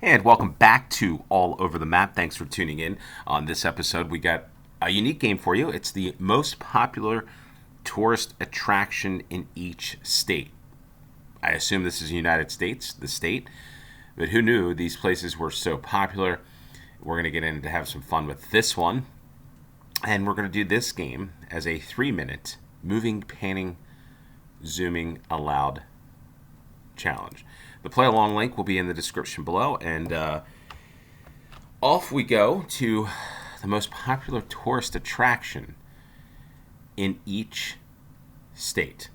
And welcome back to All Over the Map. Thanks for tuning in. On this episode, we got a unique game for you. It's the most popular tourist attraction in each state. I assume this is the United States, the state, but who knew these places were so popular? We're going to get in to have some fun with this one. And we're going to do this game as a 3-minute moving, panning, zooming aloud challenge. The play along link will be in the description below, and off we go to the most popular tourist attraction in each state.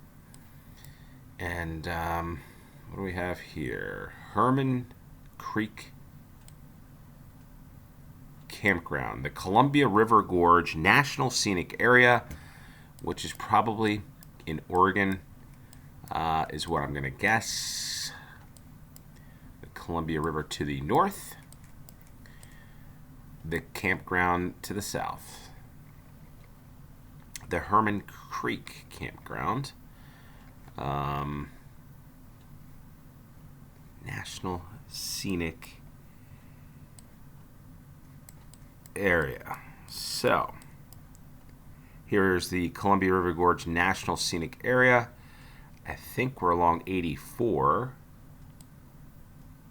And what do we have here? Herman Creek Campground, the Columbia River Gorge National Scenic Area, which is probably in Oregon, is what I'm going to guess. The Columbia River to the north, the campground to the south. The Herman Creek Campground, National Scenic Area. So, here's the Columbia River Gorge National Scenic Area. I think we're along 84.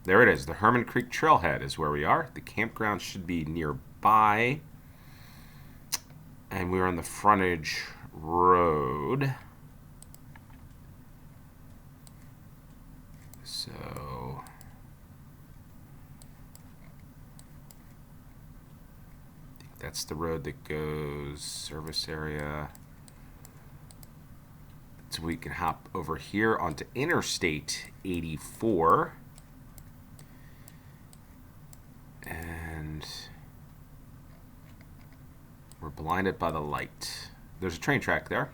There it is. The Herman Creek Trailhead is where we are. The campground should be nearby. And we're on the frontage road. So I think that's the road that goes service area. So we can hop over here onto Interstate 84. And we're blinded by the light. There's a train track there,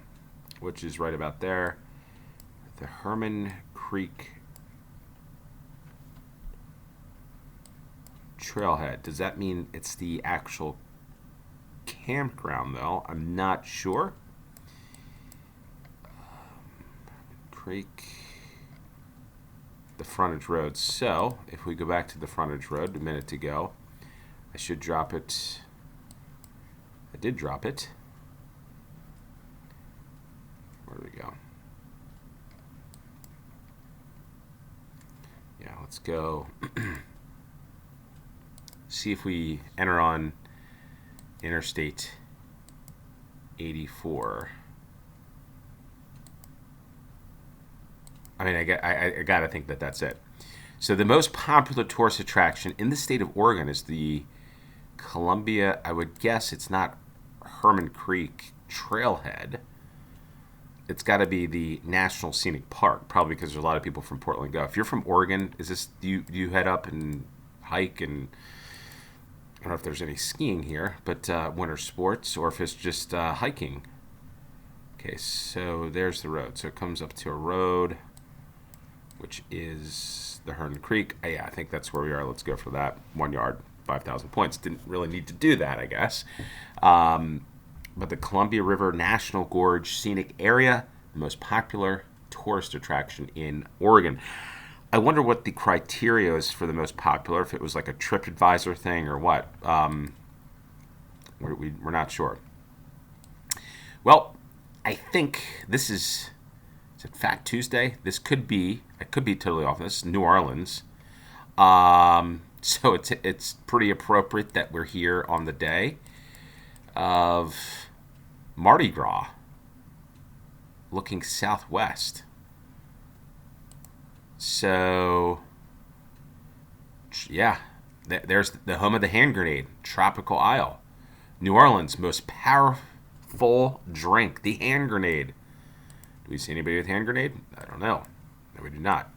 which is right about there. The Herman Creek Trailhead. Does that mean it's the actual campground, though? I'm not sure. Creek, the frontage road. So, if we go back to the frontage road a minute ago, I should drop it. I did drop it. Where do we go? Yeah, let's go. See if we enter on Interstate 84. I mean, I gotta think that that's it. So the most popular tourist attraction in the state of Oregon is the Columbia. I would guess it's not Herman Creek Trailhead. It's got to be the National Scenic Park, probably because there's a lot of people from Portland go. If you're from Oregon, is this do you head up and hike? And I don't know if there's any skiing here, but winter sports, or if it's just hiking. Okay, so there's the road. So it comes up to a road, which is the Herman Creek. Yeah, I think that's where we are. Let's go for that. 1 yard, 5,000 points. Didn't really need to do that, I guess. But the Columbia River National Gorge Scenic Area, the most popular tourist attraction in Oregon. I wonder what the criteria is for the most popular, if it was like a TripAdvisor thing or what. We're not sure. Well, I think this is it Fat Tuesday? This could be, I could be totally off. This is New Orleans. So it's pretty appropriate that we're here on the day of Mardi Gras, looking southwest. So, yeah, there's the home of the hand grenade, Tropical Isle. New Orleans' most powerful drink, the hand grenade. Do we see anybody with hand grenade? I don't know. No, we do not.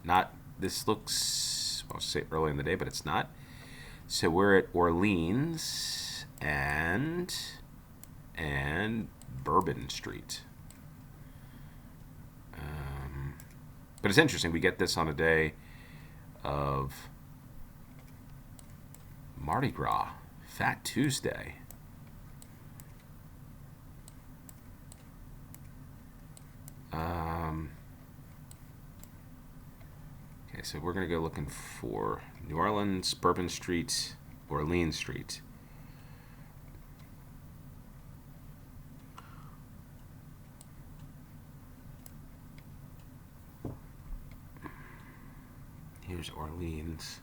This looks, I'll say early in the day, but it's not. So we're at Orleans and Bourbon Street. But it's interesting. We get this on a day of Mardi Gras, Fat Tuesday. so we're going to go looking for New Orleans, Bourbon Street, Orleans Street. Here's Orleans.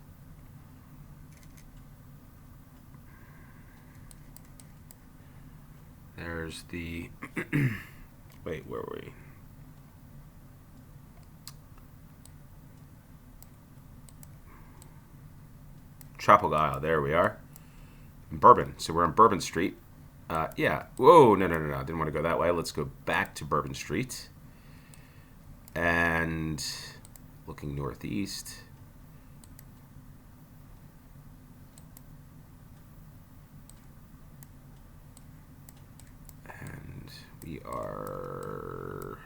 There's the... Wait, where were we? Tropical Isle, there we are. Bourbon, so we're on Bourbon Street. Yeah, whoa, no, didn't want to go that way. Let's go back to Bourbon Street. And looking northeast. And we are...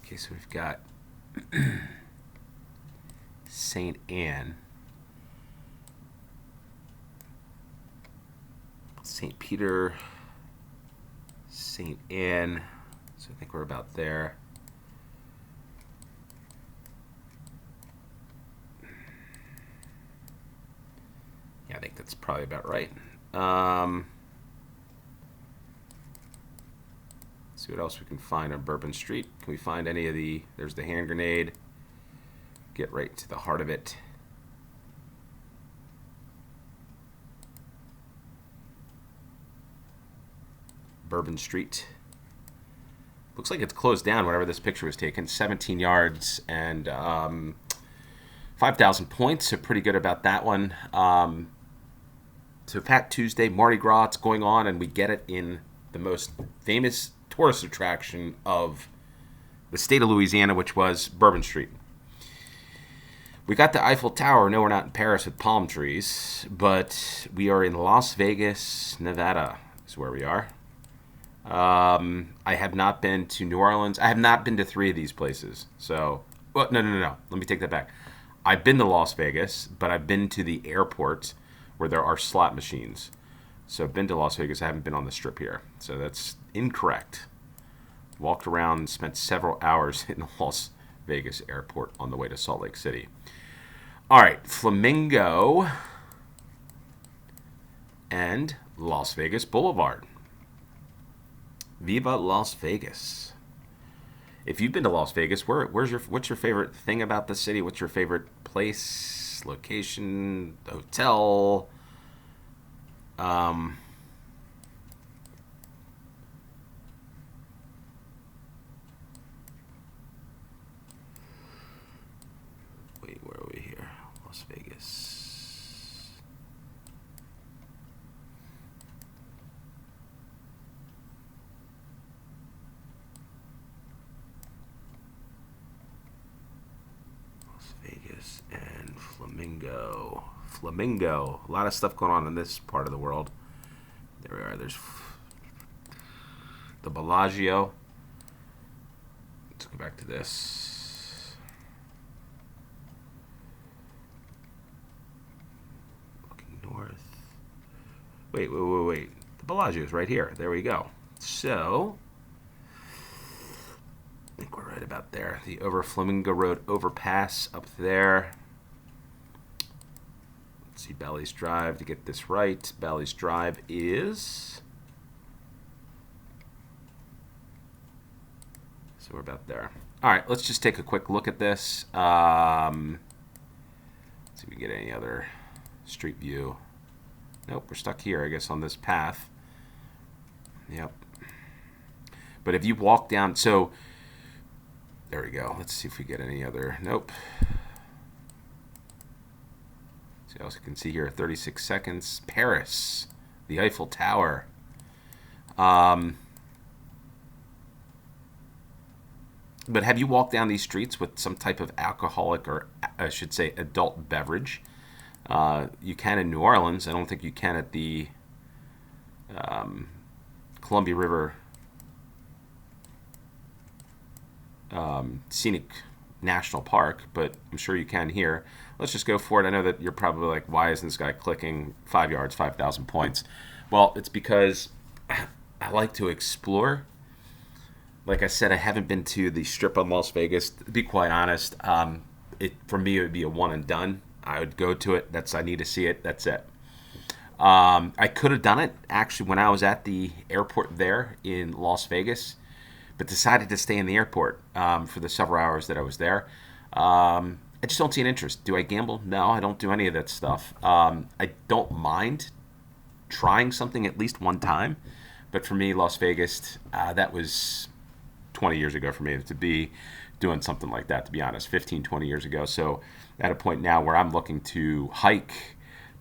Okay, so we've got St. Anne, St. Peter, St. Anne, so I think we're about there. Yeah, I think that's probably about right. See what else we can find on Bourbon Street. Can we find any of the... There's the hand grenade. Get right to the heart of it. Bourbon Street. Looks like it's closed down whenever this picture was taken. 17 yards and 5,000 points. So pretty good about that one. So Fat Tuesday, Mardi Gras, it's going on, and we get it in the most famous tourist attraction of the state of Louisiana, which was Bourbon Street. We got the Eiffel Tower. No, we're not in Paris with palm trees, but we are in Las Vegas, Nevada is where we are. I have not been to New Orleans. I have not been to 3 of these places. So, well, no. Let me take that back. I've been to Las Vegas, but I've been to the airport where there are slot machines. So I've been to Las Vegas. I haven't been on the Strip here. So that's incorrect. Walked around and spent several hours in the Las Vegas airport on the way to Salt Lake City. All right, Flamingo and Las Vegas Boulevard. Viva Las Vegas. If you've been to Las Vegas, what's your favorite thing about the city? What's your favorite place, location, hotel? Wait, where are we here? Las Vegas. Las Vegas and Flamingo. Flamingo. A lot of stuff going on in this part of the world. There we are. There's the Bellagio. Let's go back to this. Looking north. Wait. The Bellagio is right here. There we go. So, I think we're right about there. The over Flamingo Road overpass up there. Let's see, Bally's Drive, to get this right. Bally's Drive is... So we're about there. All right, let's just take a quick look at this. Let's see if we get any other street view. Nope, we're stuck here, I guess, on this path. Yep. But if you walk down... So, there we go. Let's see if we get any other... Nope. So you also can see here, 36 seconds. Paris, the Eiffel Tower. But have you walked down these streets with some type of alcoholic, or I should say adult beverage? You can in New Orleans. I don't think you can at the Columbia River Scenic National Park, but I'm sure you can here. Let's just go for it. I know that you're probably like, why isn't this guy clicking 5 yards, 5,000 points? Well, it's because I like to explore. Like I said, I haven't been to the Strip on Las Vegas. To be quite honest, for me, it would be a one and done. I would go to it. I need to see it. That's it. I could have done it actually when I was at the airport there in Las Vegas, but decided to stay in the airport for the several hours that I was there. I just don't see an interest. Do I gamble? No, I don't do any of that stuff. I don't mind trying something at least one time, but for me, Las Vegas, that was 20 years ago for me to be doing something like that, to be honest, 15, 20 years ago. So at a point now where I'm looking to hike,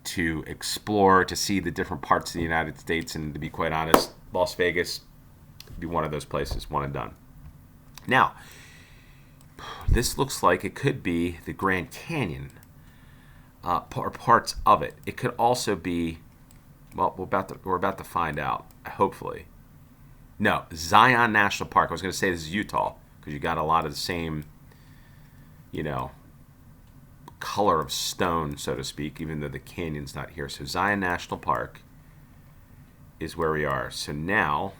to explore, to see the different parts of the United States, and to be quite honest, Las Vegas would be one of those places, one and done. Now, this looks like it could be the Grand Canyon, or parts of it. It could also be, well, we're about to find out, hopefully. No, Zion National Park. I was going to say this is Utah because you got a lot of the same, color of stone, so to speak, even though the canyon's not here. So Zion National Park is where we are. So now,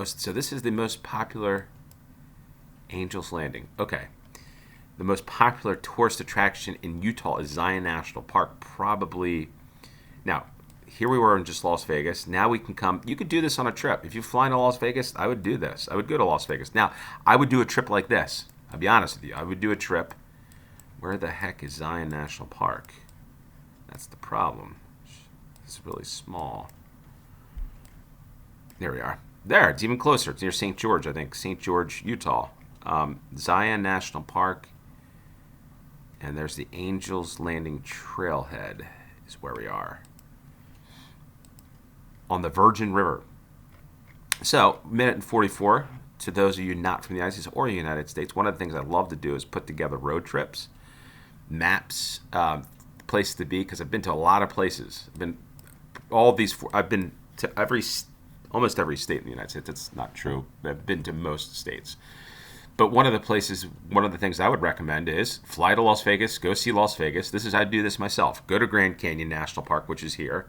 so this is the most popular Angel's Landing. Okay. The most popular tourist attraction in Utah is Zion National Park. Probably, now, here we were in just Las Vegas. Now we can come. You could do this on a trip. If you fly to Las Vegas, I would do this. I would go to Las Vegas. Now, I would do a trip like this. I'll be honest with you. I would do a trip. Where the heck is Zion National Park? That's the problem. It's really small. There we are. There, it's even closer. It's near St. George, I think. St. George, Utah. Zion National Park. And there's the Angel's Landing Trailhead is where we are. On the Virgin River. So, minute and 44. To those of you not from the United States or the United States, one of the things I love to do is put together road trips, maps, places to be, because I've been to a lot of places. I've been to almost every state in the United States. That's not true. I've been to most states. But one of the things I would recommend is fly to Las Vegas, go see Las Vegas. I do this myself. Go to Grand Canyon National Park, which is here.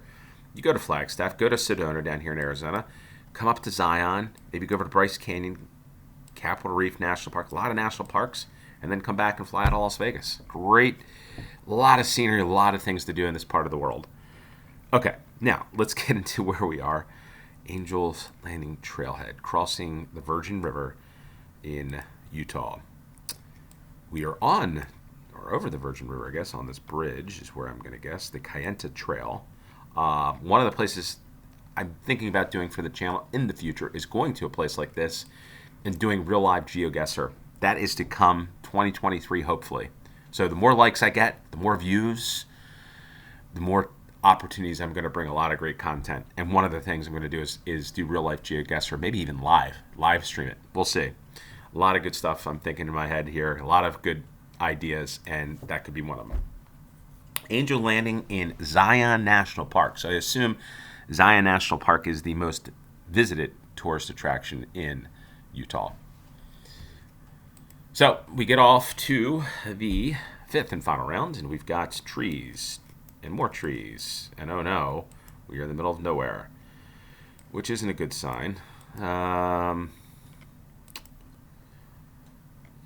You go to Flagstaff, go to Sedona down here in Arizona, come up to Zion, maybe go over to Bryce Canyon, Capitol Reef National Park, a lot of national parks, and then come back and fly out of Las Vegas. Great. A lot of scenery, a lot of things to do in this part of the world. Okay, now let's get into where we are. Angel's Landing Trailhead, crossing the Virgin River in Utah. We are on, or over the Virgin River, I guess, on this bridge is where I'm going to guess, the Kayenta Trail. One of the places I'm thinking about doing for the channel in the future is going to a place like this and doing real live GeoGuessr. That is to come 2023, hopefully. So the more likes I get, the more views, the more opportunities. I'm going to bring a lot of great content. And one of the things I'm going to do is do real life GeoGuessr, maybe even live stream it. We'll see. A lot of good stuff I'm thinking in my head here, a lot of good ideas, and that could be one of them. Angel Landing in Zion National Park. So I assume Zion National Park is the most visited tourist attraction in Utah. So we get off to the fifth and final round, and we've got trees and more trees. And oh no, we are in the middle of nowhere, which isn't a good sign.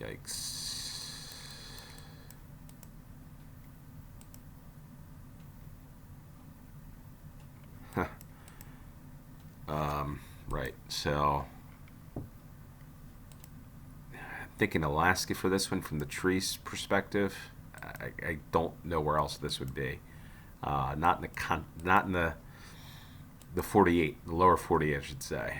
Yikes. Right, so thinking Alaska for this one from the trees perspective. I don't know where else this would be. Not in the 48, the lower 48, I should say.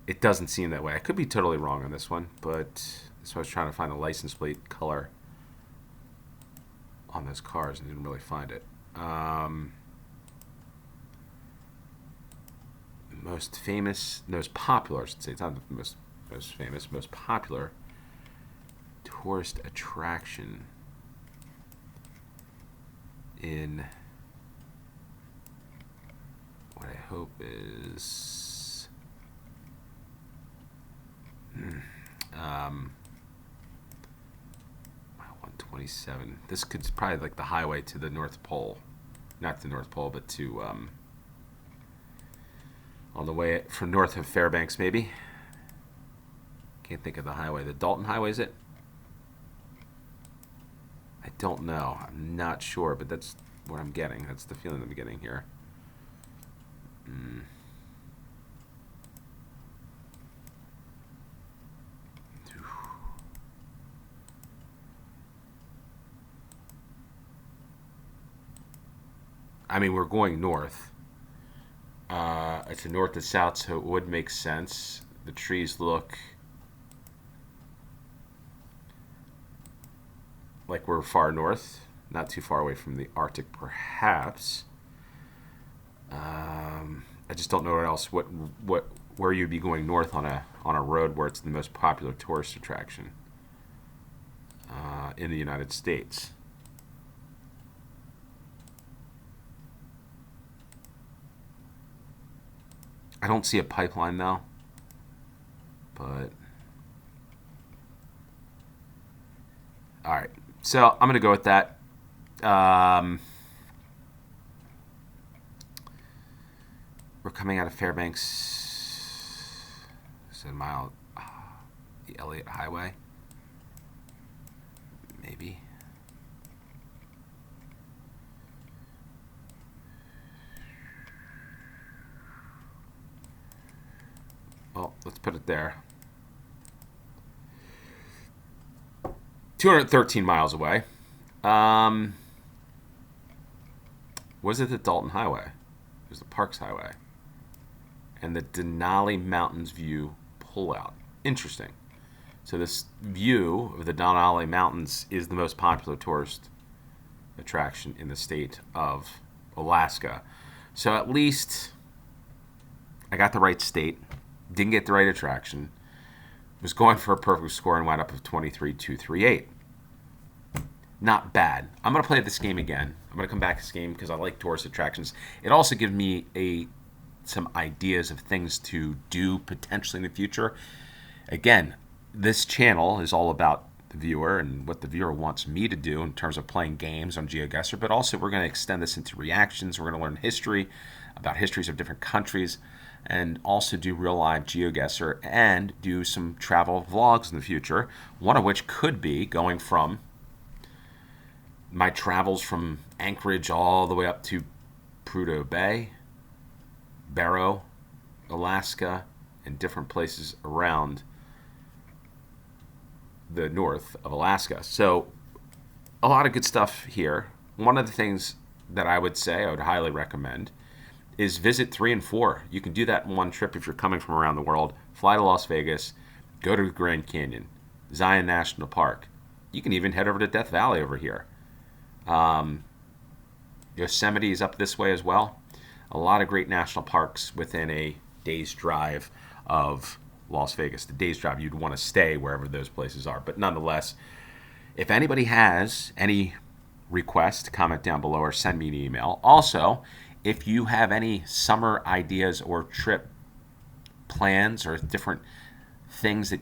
It doesn't seem that way. I could be totally wrong on this one, but that's why I was trying to find the license plate color on those cars and didn't really find it. Most famous, most popular, I should say. It's not the most famous, most popular tourist attraction in what I hope is Mile 127. This could probably like the highway to the North Pole. Not to the North Pole, but to on the way from north of Fairbanks, maybe. Can't think of the highway. The Dalton Highway, is it? I don't know. I'm not sure, but that's what I'm getting. That's the feeling I'm getting here. I mean, we're going north. It's a north to south, so it would make sense. The trees look like we're far north, not too far away from the Arctic, perhaps. I just don't know what else. Where you'd be going north on a road where it's the most popular tourist attraction in the United States. I don't see a pipeline though, but all right. So I'm gonna go with that. We're coming out of Fairbanks. Is it a mile? The Elliott Highway, maybe. Well, let's put it there. 213 miles away. Was it the Dalton Highway? It was the Parks Highway. And the Denali Mountains View pullout. Interesting. So this view of the Denali Mountains is the most popular tourist attraction in the state of Alaska. So at least I got the right state. Didn't get the right attraction. Was going for a perfect score and wound up with 23,238. Not bad. I'm going to play this game again. I'm going to come back to this game because I like tourist attractions. It also gives me some ideas of things to do potentially in the future. Again, this channel is all about the viewer and what the viewer wants me to do in terms of playing games on GeoGuessr, but also we're going to extend this into reactions. We're going to learn history, about histories of different countries, and also do real live GeoGuessr and do some travel vlogs in the future, one of which could be going from my travels from Anchorage all the way up to Prudhoe Bay, Barrow, Alaska, and different places around the north of Alaska. So a lot of good stuff here. One of the things that I would say I would highly recommend is visit 3 and 4. You can do that in one trip if you're coming from around the world. Fly to Las Vegas, go to the Grand Canyon, Zion National Park. You can even head over to Death Valley over here. Yosemite is up this way as well. A lot of great national parks within a day's drive of Las Vegas. The day's drive, you'd want to stay wherever those places are. But nonetheless, if anybody has any requests, comment down below or send me an email. Also, if you have any summer ideas or trip plans or different things that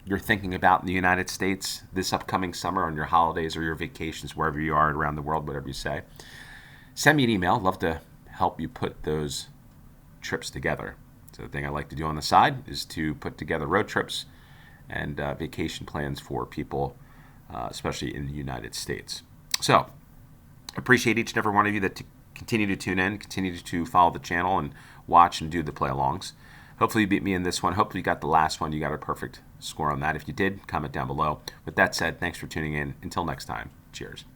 you're thinking about in the United States this upcoming summer on your holidays or your vacations, wherever you are around the world, whatever you say, send me an email. I'd love to help you put those trips together. So the thing I like to do on the side is to put together road trips and vacation plans for people, especially in the United States. So appreciate each and every one of you that continue to tune in, continue to follow the channel and watch and do the play-alongs. Hopefully you beat me in this one. Hopefully you got the last one. You got a perfect score on that. If you did, comment down below. With that said, thanks for tuning in. Until next time, cheers.